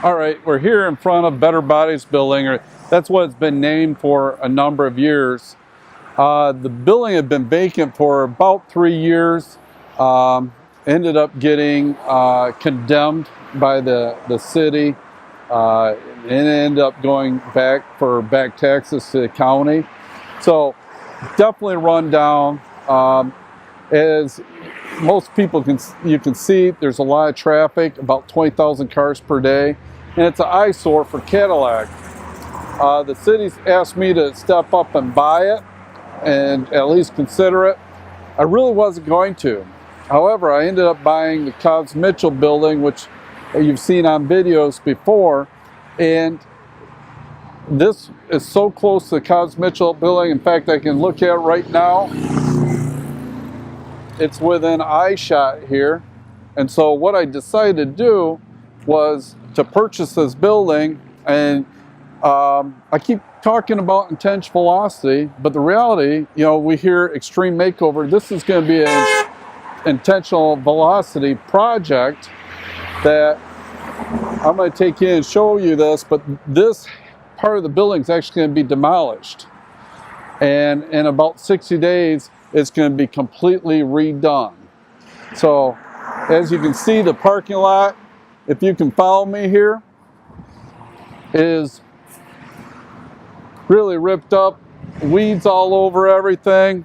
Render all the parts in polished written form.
All right, we're here in front of Better Bodies building, or that's what it's been named for a number of years. The building had been vacant for about 3 years. Ended up getting condemned by the city, and ended up going back for back taxes to the county. So definitely run down. As most people you can see, there's a lot of traffic, about 20,000 cars per day, and it's an eyesore for Cadillac. The city's asked me to step up and buy it and at least consider it. I really wasn't going to. However, I ended up buying the Cobbs Mitchell building, which you've seen on videos before, and this is so close to the Cobbs Mitchell building. In fact, I can look at it right now. It's within eye shot here. And so what I decided to do was to purchase this building, and I keep talking about intentional velocity, but the reality, you know, we hear extreme makeover. This is going to be an intentional velocity project that I'm going to take you and show you this, but this part of the building is actually going to be demolished. And in about 60 days, it's going to be completely redone. So as you can see, the parking lot, if you can follow me here, is really ripped up, weeds all over everything.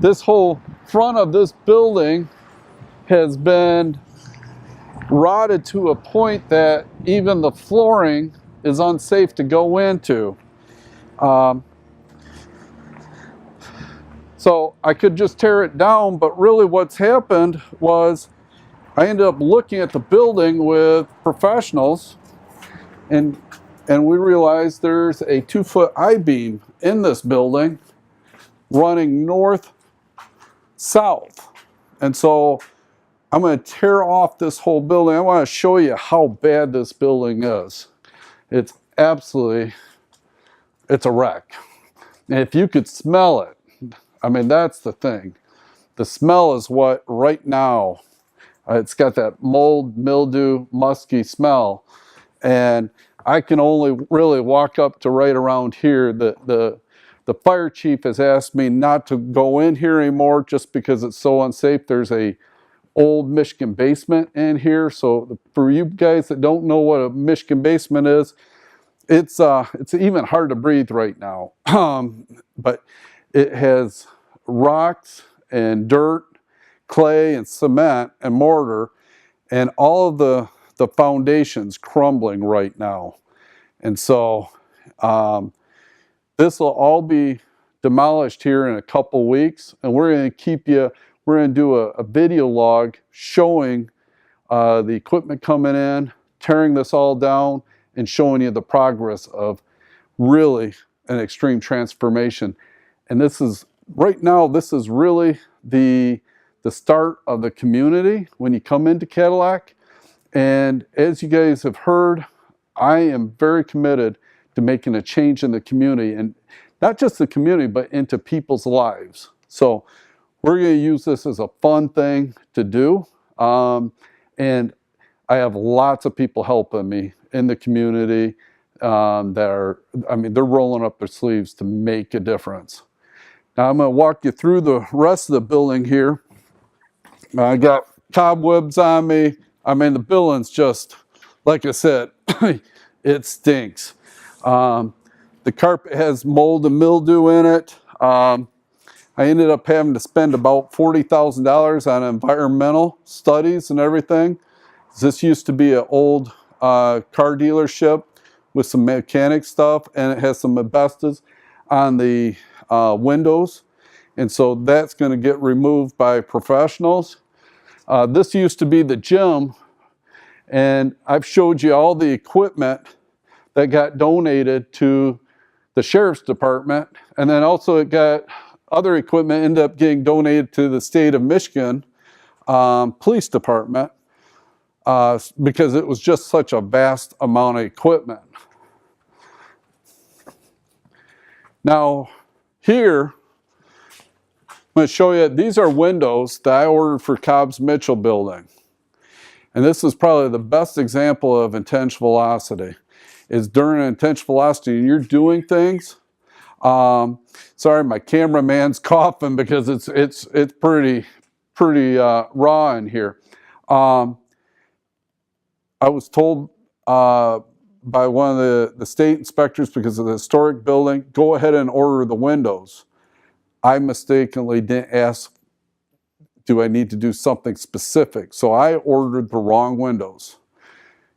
This whole front of this building has been rotted to a point that even the flooring is unsafe to go into. So I could just tear it down, but really what's happened was I ended up looking at the building with professionals, and we realized there's a 2-foot I-beam in this building running north-south. And so I'm going to tear off this whole building. I want to show you how bad this building is. It's absolutely, it's a wreck. And if you could smell it, I mean, that's the thing. The smell is what right now, it's got that mold, mildew, musky smell. And I can only really walk up to right around here. The fire chief has asked me not to go in here anymore just because it's so unsafe. There's a old Michigan basement in here. So for you guys that don't know what a Michigan basement is, it's even hard to breathe right now. But it has rocks and dirt, clay and cement and mortar, and all of the foundations crumbling right now. And so this will all be demolished here in a couple weeks, and we're going to do a video log showing the equipment coming in, tearing this all down, and showing you the progress of really an extreme transformation. And this is, right now, this is really the start of the community when you come into Cadillac. And as you guys have heard, I am very committed to making a change in the community, and not just the community, but into people's lives. So we're going to use this as a fun thing to do. And I have lots of people helping me in the community that are, I mean, they're rolling up their sleeves to make a difference. Now I'm going to walk you through the rest of the building here. I got cobwebs on me. I mean, the building's just, like I said, it stinks. The carpet has mold and mildew in it. I ended up having to spend about $40,000 on environmental studies and everything. This used to be an old car dealership with some mechanic stuff, and it has some asbestos on the windows. And so that's going to get removed by professionals. This used to be the gym, and I've showed you all the equipment that got donated to the sheriff's department, and then also it got other equipment ended up getting donated to the state of Michigan police department because it was just such a vast amount of equipment. Now here, I'm going to show you, these are windows that I ordered for Cobbs Mitchell building. And this is probably the best example of intentional velocity, is during intentional velocity and you're doing things. Sorry, my cameraman's coughing because it's pretty raw in here. I was told by one of the state inspectors, because of the historic building, go ahead and order the windows. I mistakenly didn't ask, do I need to do something specific? So I ordered the wrong windows.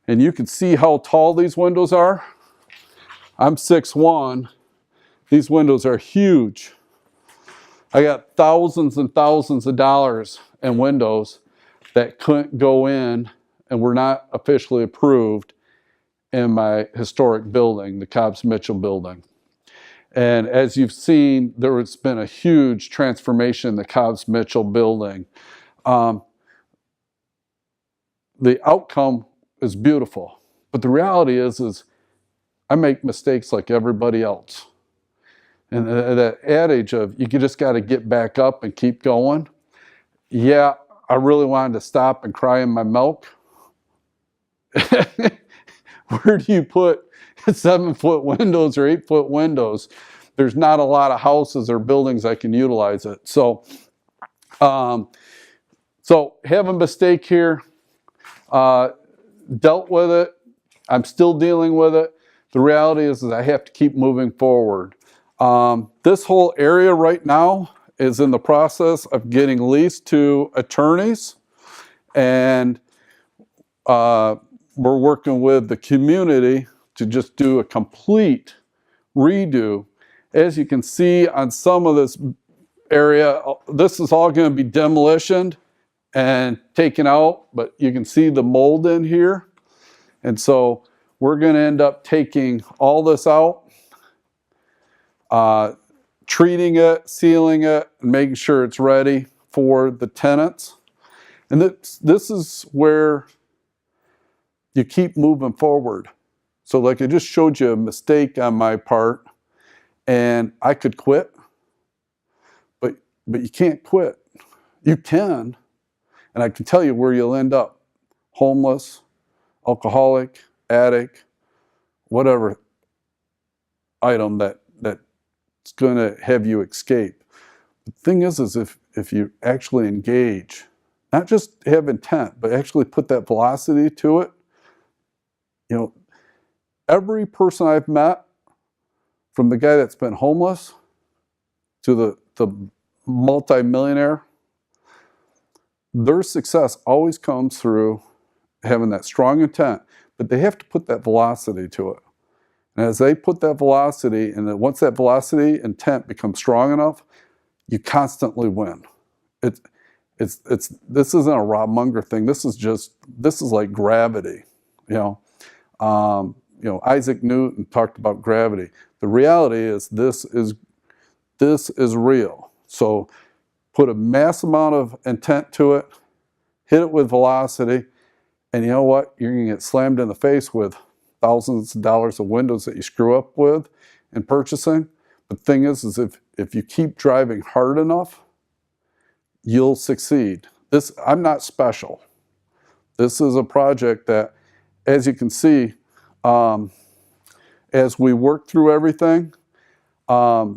And you can see how tall these windows are. I'm 6'1". These windows are huge. I got thousands and thousands of dollars in windows that couldn't go in and were not officially approved in my historic building, the Cobbs-Mitchell building. And as you've seen, there has been a huge transformation in the Cobbs-Mitchell building. The outcome is beautiful, but the reality is I make mistakes like everybody else. And that adage of you just got to get back up and keep going. Yeah, I really wanted to stop and cry in my milk. Where do you put 7-foot windows or 8-foot windows? There's not a lot of houses or buildings that can utilize it. So, so have a mistake here, dealt with it. I'm still dealing with it. The reality is I have to keep moving forward. This whole area right now is in the process of getting leased to attorneys, and we're working with the community to just do a complete redo. As you can see on some of this area, this is all going to be demolitioned and taken out, but you can see the mold in here. And so we're going to end up taking all this out, treating it, sealing it, and making sure it's ready for the tenants. And this is where you keep moving forward. So like I just showed you a mistake on my part, and I could quit, but you can't quit. You can, and I can tell you where you'll end up: homeless, alcoholic, addict, whatever item that's going to have you escape. The thing is if you actually engage, not just have intent, but actually put that velocity to it. You know, every person I've met, from the guy that's been homeless to the multi-millionaire, their success always comes through having that strong intent, but they have to put that velocity to it. And as they put that velocity, and then once that velocity intent becomes strong enough, you constantly win. This isn't a Robb Munger thing. This is like gravity. You know, Isaac Newton talked about gravity. The reality is this is real. So put a mass amount of intent to it, hit it with velocity, and you know what? You're going to get slammed in the face with thousands of dollars of windows that you screw up with in purchasing. But the thing is if you keep driving hard enough, you'll succeed. I'm not special. This is a project that, as you can see, as we work through everything,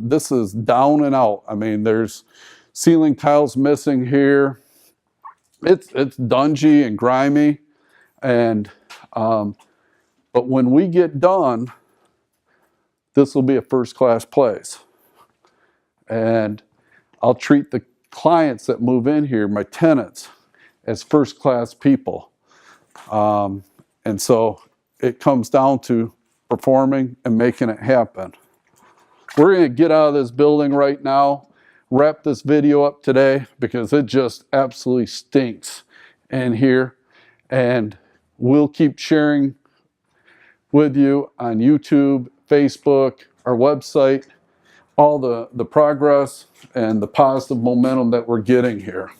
this is down and out. I mean, there's ceiling tiles missing here. It's dungy and grimy, and but when we get done, this will be a first-class place. And I'll treat the clients that move in here, my tenants, as first-class people. And so it comes down to performing and making it happen. We're going to get out of this building right now, wrap this video up today, because it just absolutely stinks in here. And we'll keep sharing with you on YouTube, Facebook, our website, all the progress and the positive momentum that we're getting here.